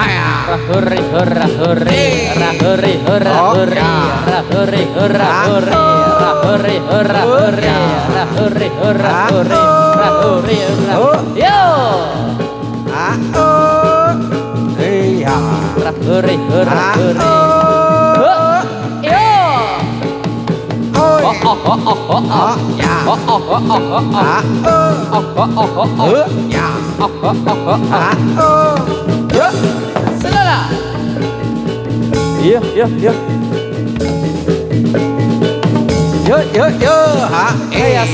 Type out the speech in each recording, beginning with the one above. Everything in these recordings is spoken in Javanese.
Hore hore hore hore hore hore hore hore hore hore hore hore hore hore hore yo iya hore hore hore yo oh oh oh oh oh ya oh oh oh oh oh oh ya oh oh yo selala yo yo yo yo yo yo ha yes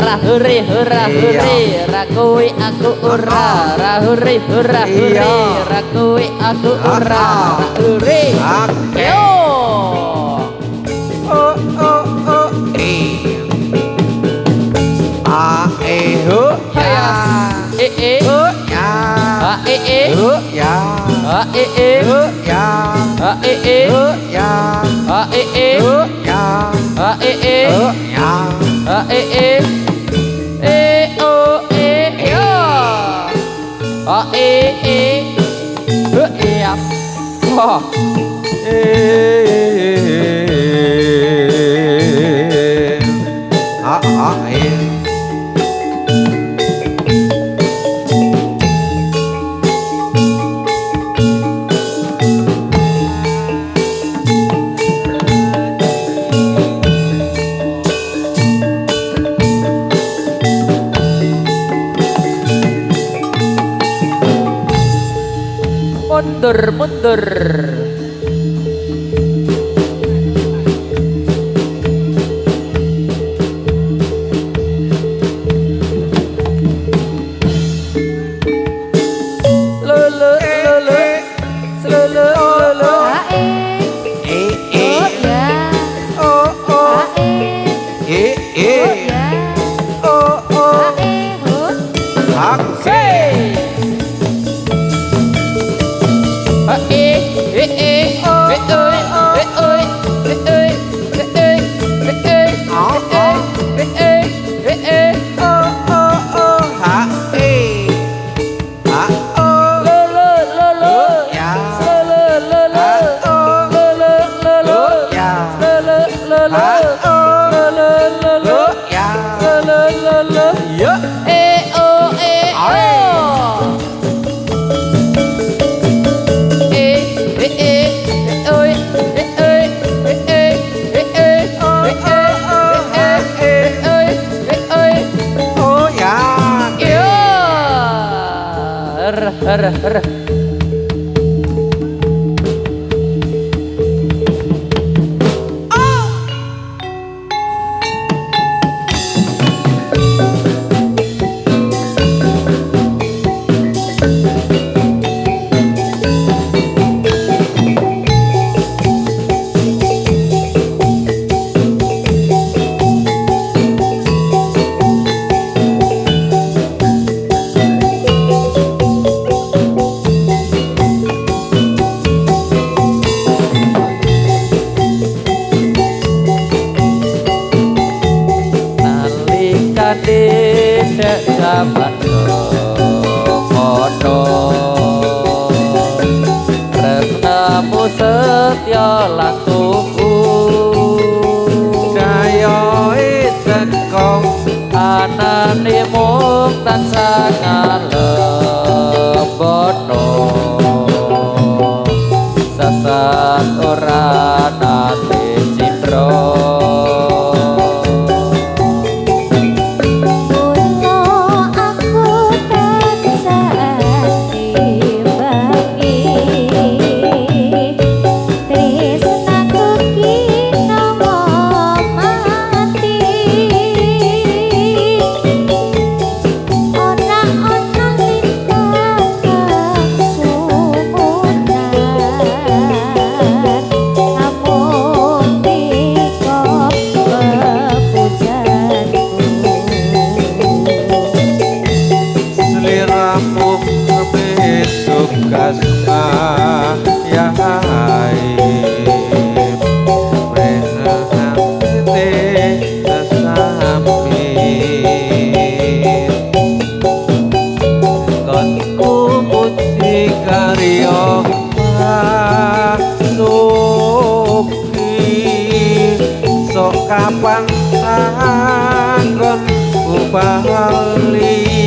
rahuri hurahuri rakui aku ura rahuri hurahuri rakui aku ura rahuri yo oh oh oh a e ho ya e e ya a e e ya a e e ya a e e ya a e e ya a e e ya a e e o e yo a e e ya oh mundur mundur setya lan tuku daya teko anane mung tansah ngalebono sasat ora nate cindra karya pasuki sok kapan anggon bali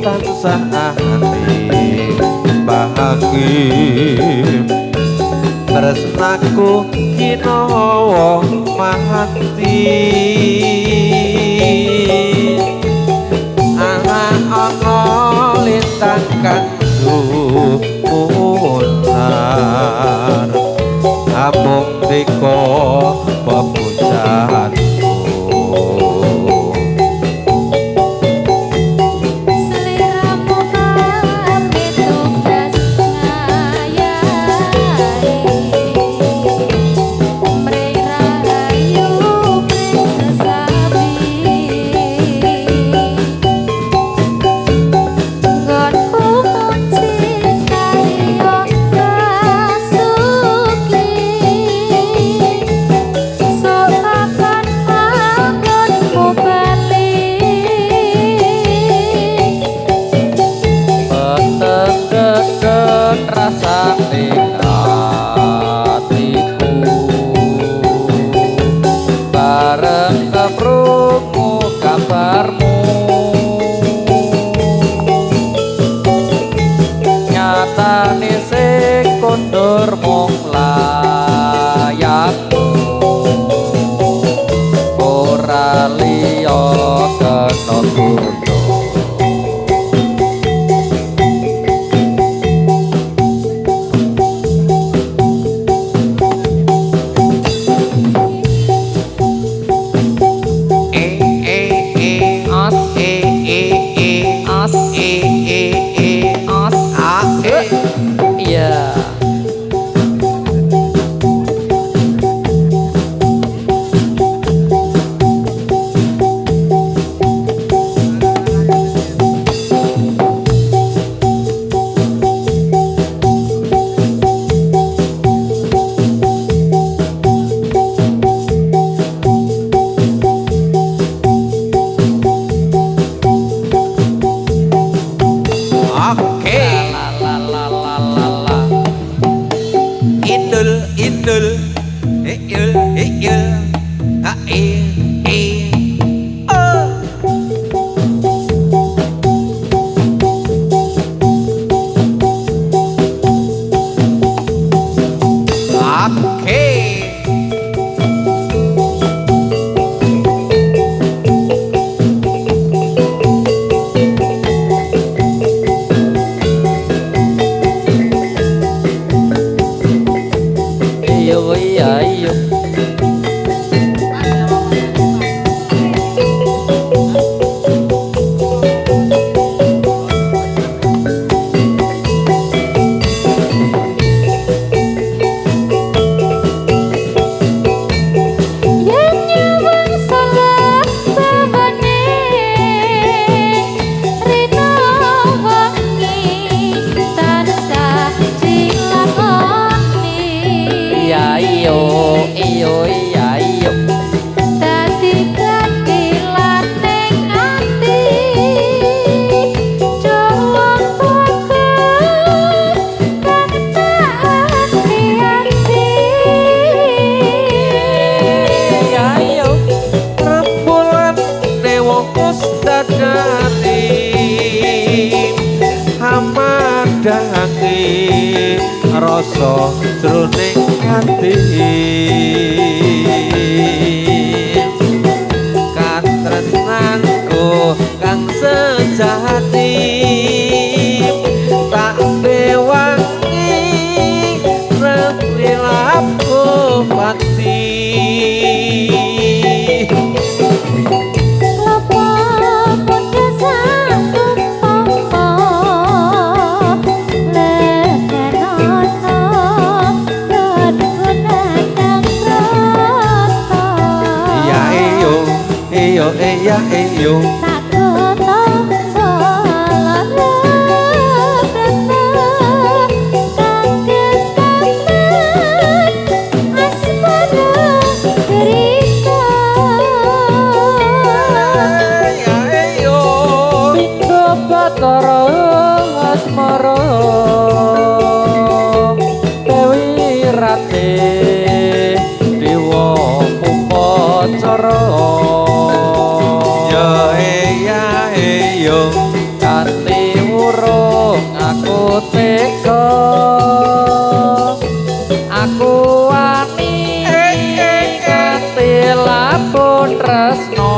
tansah ati bahagia tresnaku kinawa mati ana lintang kandu punar amung diko pepucat Yeah. iyo iyo iya iyo dadi kandilan ning ati Jawa fokus kang tak ati iya iyo rembulan newongkos dadani hamadangi rasa jroning ati katresnanku kang sejati tak bewangi remilapku pati Eyo, eya, eyo. tak ketong salah reprena kaget kangen asmara cerita Eya, eyo. Pindha Bathara asmara Dewi Rati Dewa Upacara Yo, eya, eyo. kanthi urung aku tega aku wani kanthi lapun tresno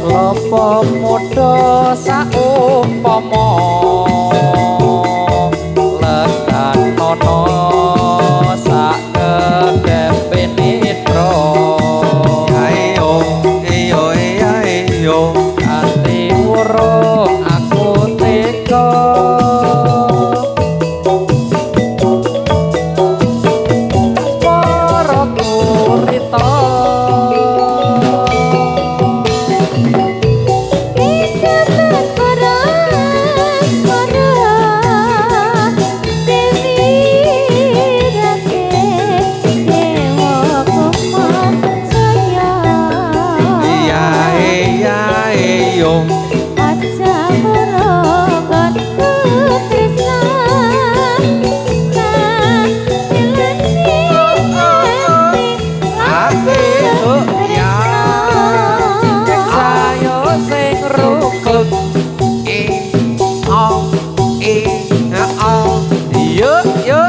Lopo muda saumpama lekanono sak kedepe nitra Eyo, eyo, eya, eyo. kanthi urung aku tega para kurita Ikaman paras paras Dewi Rati Dewa Kumar Saya Eya, eya, eyo. Aja merokan kutrisna Nah, Ate, oh, ya. sayo sing rukun Oh, oh. Yo, yo.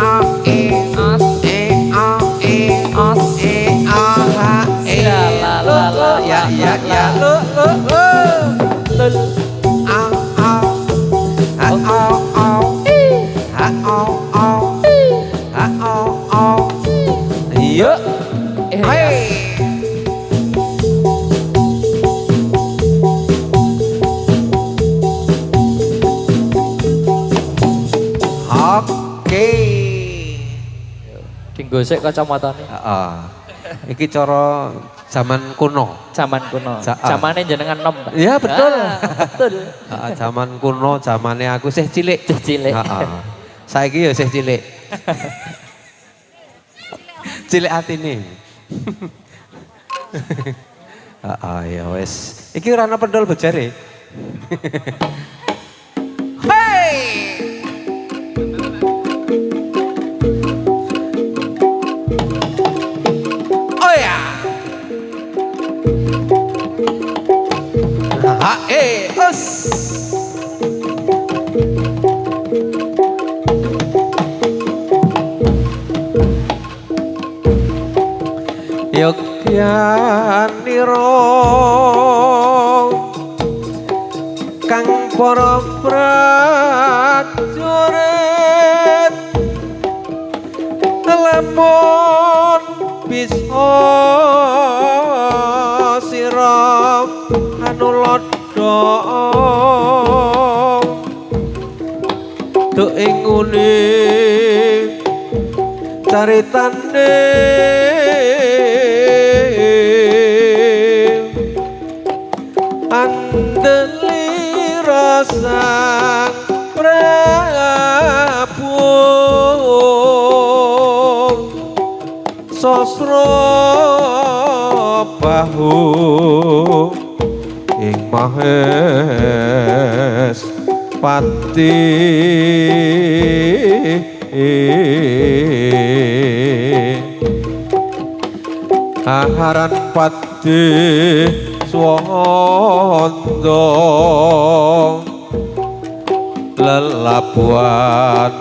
Oh, as oh, ha, la la la la ya, ya, ya. lul Oh, oh. Ha, oh, oh. Ha, oh, oh. Ha, oh, oh. Yo. Hey. Oke. dinggo sik kacamatane Heeh. Iki cara zaman kuno. zaman kuno Sa- zamane jenengan nom Pak. Iya, betul. Betul Heeh, zaman kuno, zamane aku sih cilik. Cih cilik Heeh. Saiki ya sih cilik. Cilik atine. Heeh, ya wis. Iki ora ana pedol bejare. Hey! Oh ya. Ha, us. Yogyaniro kang para prajurit lamun bisa sira anulada tuk ing ngune caritane andeli rasa Prabu sosro bahu ing mahes pati aharan pati swanda lelabuhan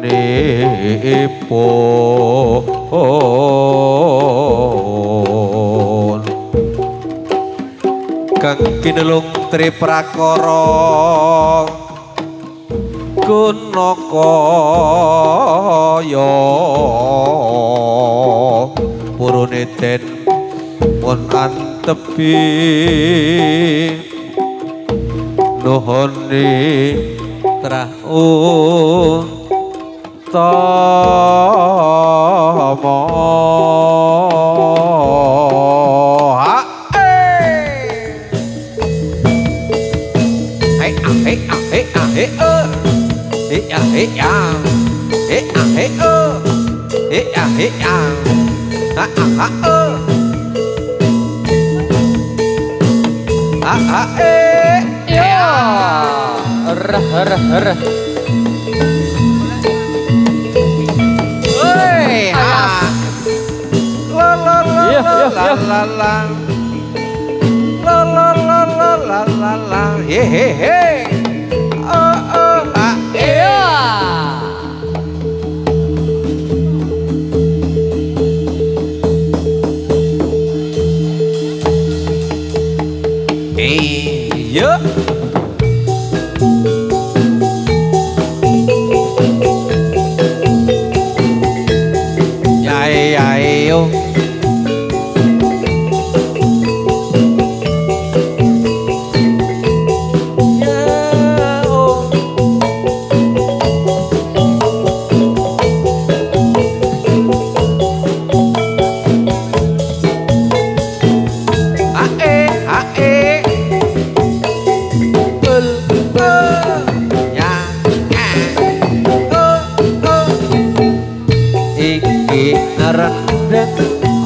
nipun kang kinelung triprakara Gunakaya purune den pun antepi nuhuni trahun tama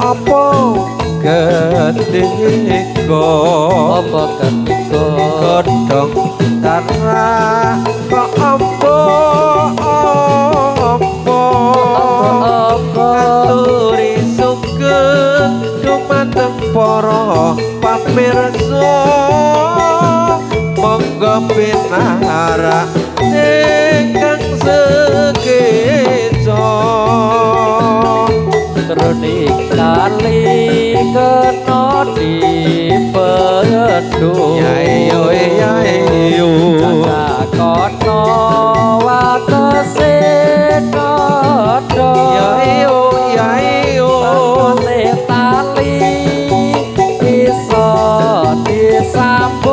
apa ketika godhong tanah kok apa aturi sugeng dumateng para pamirsa monggo pinarak ingkang sekeca troning kali kena dipedu yayo kono watese dodo yayo tali iso disambung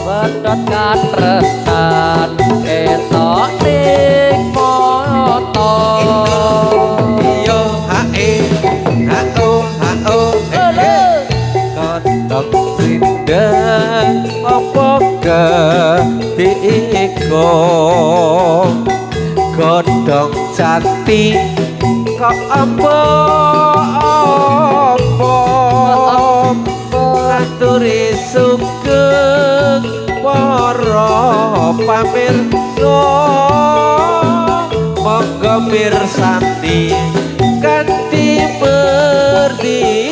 pedhot katresnan etok ning moto apa ketika godhong jati kok apa aturi sugeng para pamirsa monggo mirsani kanthi merdika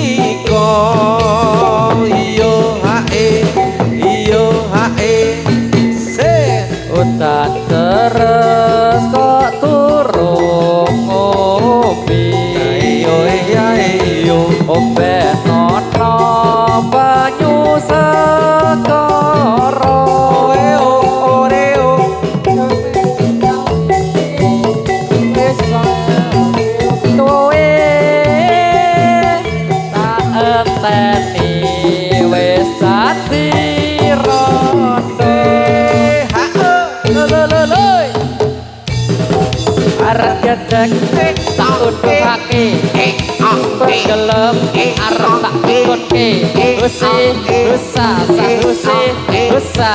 utan terus kok turung ngopi ombe nono banyu sekali gedek tak uduhake gelem arep tak ikutke husi husa sahusi husa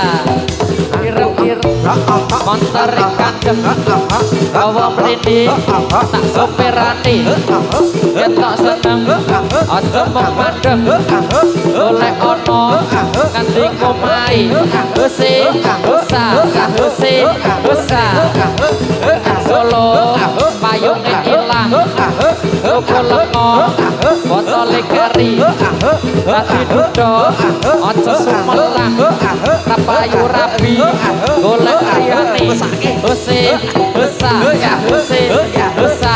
ireng-ireng montor kancem gawa mrene tak sopirani ketok seneng aja memandeng oleh ono kanthi komai husi husa sahusi husa Solo payunge ilang tuku lengo botole kari dadi dudo aja sumelang rapayu rabi golek liyane huse husa huse husa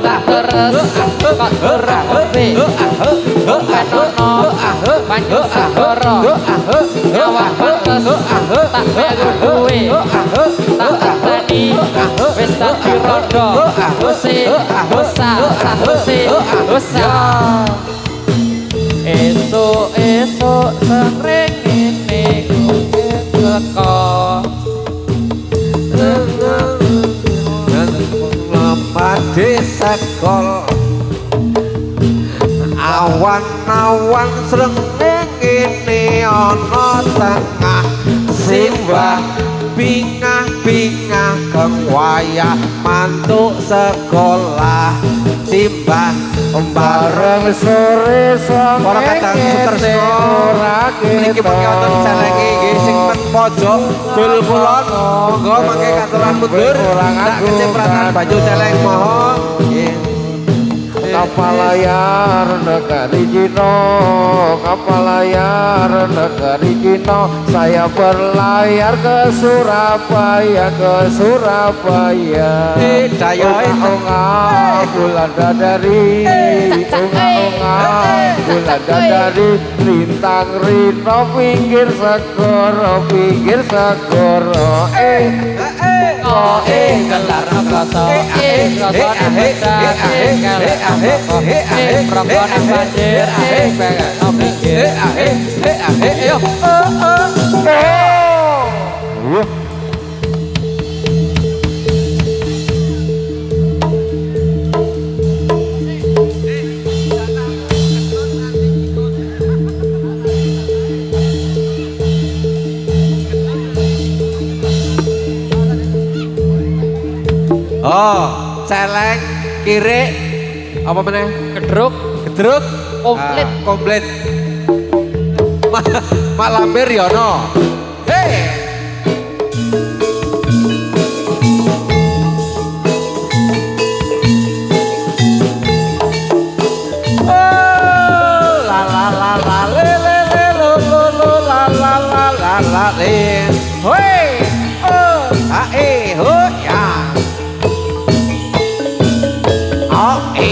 tak terus kok ora obe bukan ono banyu sagara awak pantes tak melu duwe tak tani wis dadi rondo huse husa huse husa esuk-esuk sering ngene teko Lemade sekol awan-awan srengenge ngene ana tengah simbah bingah-bingah kang wayah mantuk sekolah timbang bareng sore ora kadang sutresno niki mengke wonten jalenge nggih sing men pojok gul kulon monggo mangke katuran mundur tak kecipratan baju celeng mohon nggih kapal layar negari Cina kapal layar negari Cina saya berlayar ke Surabaya unga-unga bulan dadari unga-unga bulan dadari lintang rino pinggir segoro gelar koso kosone beda prokone banjir pengen pinggir yo oh celeng kiri apa meneh gedruk komplit mak lampir ya no hei la la la la le le le lo lo lo la la la la la le hoi oh ha ho ya oh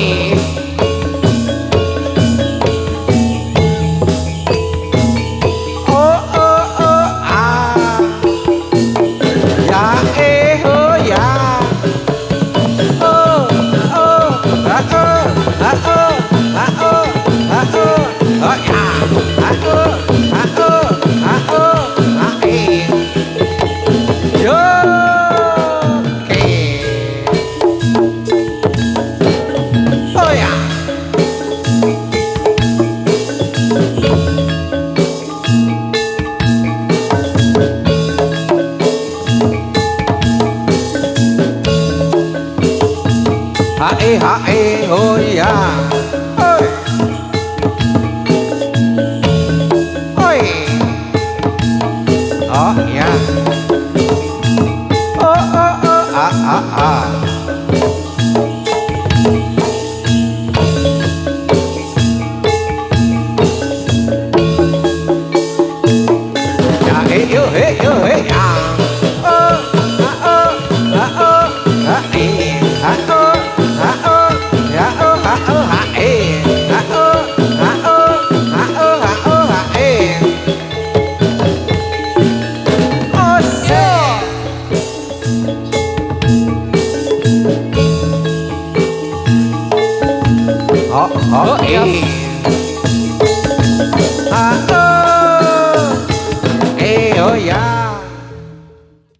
hae oh ya oi oi oh ya ah ya yo ya